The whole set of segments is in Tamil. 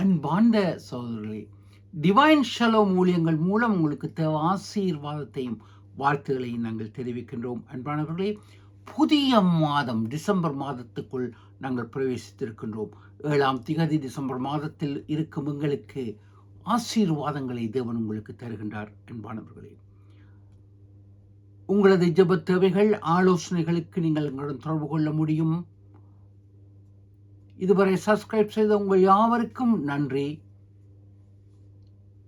அன்பார்ந்த சகோதரர்களே, டிவைன் ஷலோம் ஊழியங்கள் மூலம் உங்களுக்கு தேவை ஆசீர்வாதத்தையும் வாழ்த்துகளையும் நாங்கள் தெரிவிக்கின்றோம். அன்பானவர்களே, புதிய மாதம் டிசம்பர் மாதத்துக்குள் நாங்கள் பிரவேசித்திருக்கின்றோம். 7ஆம் திகதி டிசம்பர் மாதத்தில் இருக்கும் எங்களுக்கு ஆசீர்வாதங்களை தேவன் உங்களுக்கு தருகின்றார். அன்பானவர்களே, உங்களது ஜெப தேவைகள் ஆலோசனைகளுக்கு நீங்கள் எங்களுடன் தொடர்பு கொள்ள முடியும். இதுவரை சப்ஸ்கிரைப் செய்த உங்கள் யாவருக்கும் நன்றி.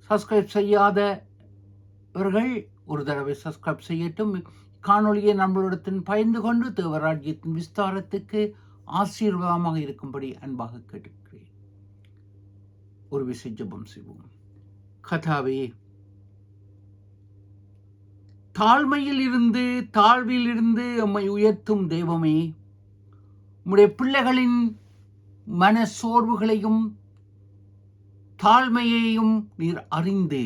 சப்ஸ்கிரைப் செய்யாதவர்கள் ஒரு தடவை சப்ஸ்கிரைப் செய்யட்டும். காணொலியை நம்மளிடத்தின் பகிர்ந்து கொண்டு தேவராஜ்யத்தின் விஸ்தாரத்துக்கு ஆசீர்வாதமாக இருக்கும்படி அன்பாக கேட்டுக்கிறேன். ஒரு விசை ஜெபம் செய்வோம். கர்த்தாவே, தாழ்மையில் இருந்து தாழ்வில் இருந்து எம்மை உயர்த்தும் தெய்வமே, உம்முடைய பிள்ளைகளின் மன சோர்வுகளையும் தாழ்மையையும் நீர் அறிந்து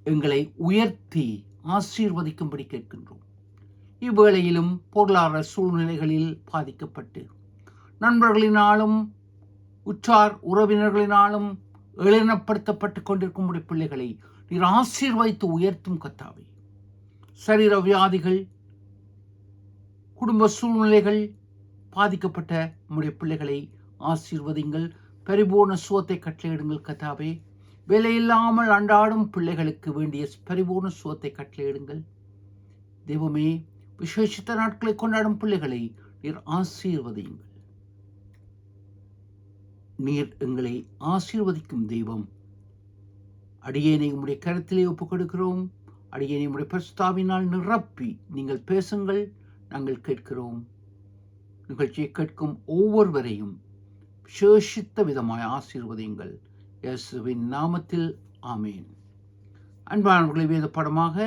எங்களை உயர்த்தி ஆசீர்வதிக்கும்படி கேட்கின்றோம். இவ்வேளையிலும் பொருளாதார சூழ்நிலைகளில் பாதிக்கப்பட்டு நண்பர்களினாலும் உற்றார் உறவினர்களினாலும் ஏளனப்படுத்தப்பட்டு கொண்டிருக்கும் உடைய பிள்ளைகளை நீர் ஆசீர்வதித்து உயர்த்தும் கர்த்தாவே, சரீர வியாதிகள், குடும்ப சூழ்நிலைகள் பாதிக்கப்பட்ட உம்முடைய பிள்ளைகளை ஆசீர்வதிங்கள். பரிபூர்ண சுகத்தை கட்டளையிடுங்கள் கர்த்தாவே. வேலையில்லாமல் அன்றாடும் பிள்ளைகளுக்கு வேண்டிய பரிபூர்ண சுகத்தை கட்டளையிடுங்கள் தெய்வமே. விசேஷித்த நாட்களை கொண்டாடும் பிள்ளைகளை நீர் ஆசீர்வதியுங்கள். நீர் எங்களை ஆசீர்வதிக்கும் தெய்வம். அடியேனை உம்முடைய கருத்திலே ஒப்புக் கொடுக்கிறோம். அடியேனை உம்முடைய பரிசுத்தாவினால் நிரப்பி நீங்கள் பேசுங்கள். நாங்கள் கேட்கிறோம். நிகழ்ச்சியை கேட்கும் ஒவ்வொருவரையும் விசேஷித்த விதமாய் ஆசீர்வதியுங்கள். இயேசுவின் நாமத்தில் ஆமேன். அன்பானவர்களை, வேத பாடமாக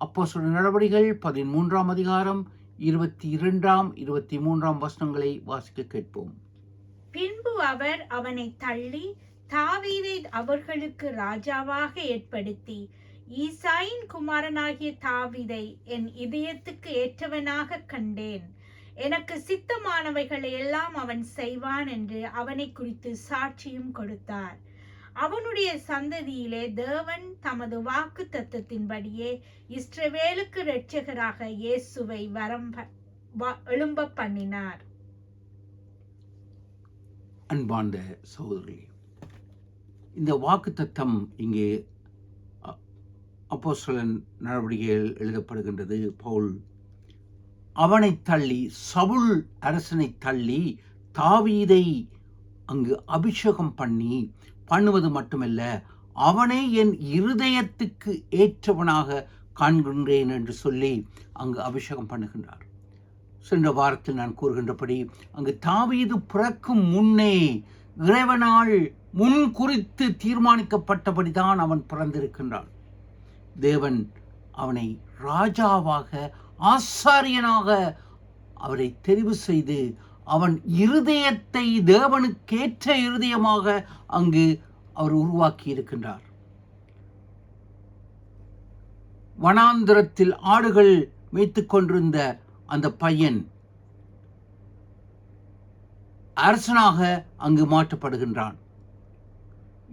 அப்போஸ்தலர் நடவடிக்கைகள் 13ஆம் அதிகாரம் 22, 23 வசனங்களை வாசிக்க கேட்போம். பின்பு அவர் அவனை தள்ளி தாவீதை அவர்களுக்கு ராஜாவாக ஏற்படுத்தி, ஈசாயின் குமாரனாகிய தாவீதை என் இதயத்துக்கு ஏற்றவனாக கண்டேன், எனக்கு சித்தமானவைகளை எல்லாம் அவன் செய்வான் என்று அவனை குறித்து சாட்சியும் கொடுத்தார். அவனுடைய சந்ததியிலே தேவன் தமது வாக்கு தத்தத்தின்படியே இஸ்ரவேலுக்கு இரட்சகராக இயேசுவை எழும்ப பண்ணினார். அன்பார்ந்த சகோதரர்களே, இந்த வாக்கு தத்தம் இங்கே அப்போஸ்தலர் நடவடிக்கையில் எழுதப்படுகின்றது. பவுல் அவனை தள்ளி, சவுல் அரசனை தள்ளி தாவீதை அங்கு அபிஷேகம் பண்ணுவது மட்டுமல்ல, அவனை என் இருதயத்துக்கு ஏற்றவனாக காண்கின்றேன் என்று சொல்லி அங்கு அபிஷேகம் பண்ணுகின்றார். சென்ற வாரத்தில் நான் கூறுகின்றபடி அங்கு தாவீது பிறக்கும் முன்னே இறைவனால் முன் குறித்து தீர்மானிக்கப்பட்டபடிதான் அவன் பிறந்திருக்கின்றான். தேவன் அவனை ராஜாவாக, ஆசாரியனாக அவரை தெரிவு செய்து அவன் இருதயத்தை தேவனுக்கேற்ற இருதயமாக அங்கு அவர் உருவாக்கி இருக்கின்றார். வனாந்திரத்தில் ஆடுகள் மேய்த்துக் கொண்டிருந்த அந்த பையன் அரசனாக அங்கு மாற்றப்படுகின்றான்.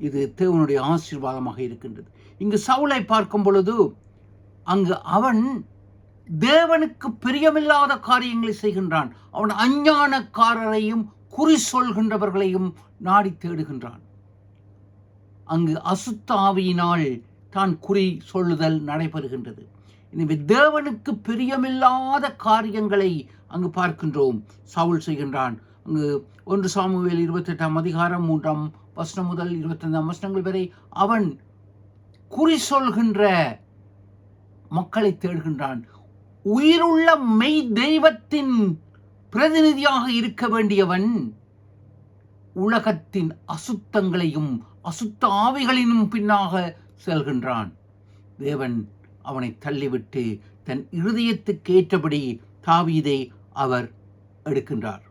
இது தேவனுடைய ஆசீர்வாதமாக இருக்கின்றது. இங்கு சவுலை பார்க்கும் பொழுது அங்கு அவன் தேவனுக்கு பிரியமில்லாத காரியங்களை செய்கின்றான். அவன் அஞ்ஞானக்காரரையும் குறி சொல்கின்றவர்களையும் நாடி தேடுகின்றான். அங்கு அசுத்த ஆவியினால் தான் குறி சொல்லுதல் நடைபெறுகின்றது. எனவே தேவனுக்கு பிரியமில்லாத காரியங்களை அங்கு பார்க்கின்றோம். சவுல் செய்கின்றான். அங்கு 1 சாமுவேல் 28ஆம் அதிகாரம் 3ஆம் வசனம் முதல் 25ஆம் வசனங்கள் வரை அவன் குறி சொல்கின்ற மக்களை தேடுகின்றான். உயிருள்ள மெய் தெய்வத்தின் பிரதிநிதியாக இருக்க வேண்டியவன் உலகத்தின் அசுத்தங்களையும் அசுத்த ஆவிகளினும் பின்னாக செல்கின்றான். தேவன் அவனை தள்ளிவிட்டு தன் இருதயத்துக்கு ஏற்றபடி தாவீதை அவர் எடுக்கின்றார்.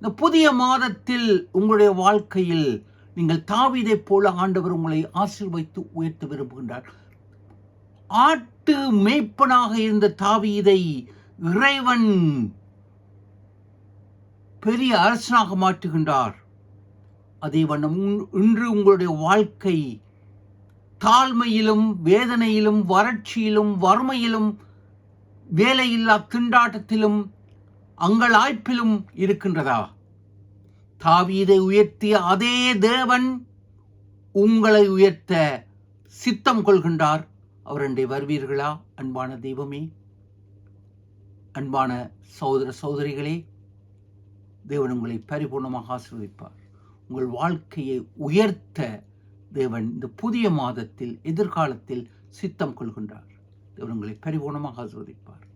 இந்த புதிய மாதத்தில் உங்களுடைய வாழ்க்கையில் நீங்கள் தாவீதை போல ஆண்டவர் உங்களை ஆசீர்வதித்து உயர்த்த விரும்புகின்றார். ஆட்டு மேய்ப்பனாக இருந்த தாவீதை இறைவன் பெரிய அரசனாக மாற்றுகின்றார். அதே வண்ணம் இன்று உங்களுடைய வாழ்க்கை தாழ்மையிலும் வேதனையிலும் வறட்சியிலும் வறுமையிலும் வேலையில்லா திண்டாட்டத்திலும் அங்கலாய்ப்பிலும் இருக்கின்றதா? தாவீதை உயர்த்திய அதே தேவன் உங்களை உயர்த்த சித்தம் கொள்கின்றார். அவருடைய வருவீர்களா? அன்பான தெய்வமே, அன்பான சகோதர சகோதரிகளே, தேவன் உங்களை பரிபூர்ணமாக ஆசீர்வதிப்பார். உங்கள் வாழ்க்கையை உயர்த்த தேவன் இந்த புதிய மாதத்தில் எதிர்காலத்தில் சித்தம் கொள்கின்றார். தேவன் உங்களை பரிபூர்ணமாக ஆசீர்வதிப்பார்.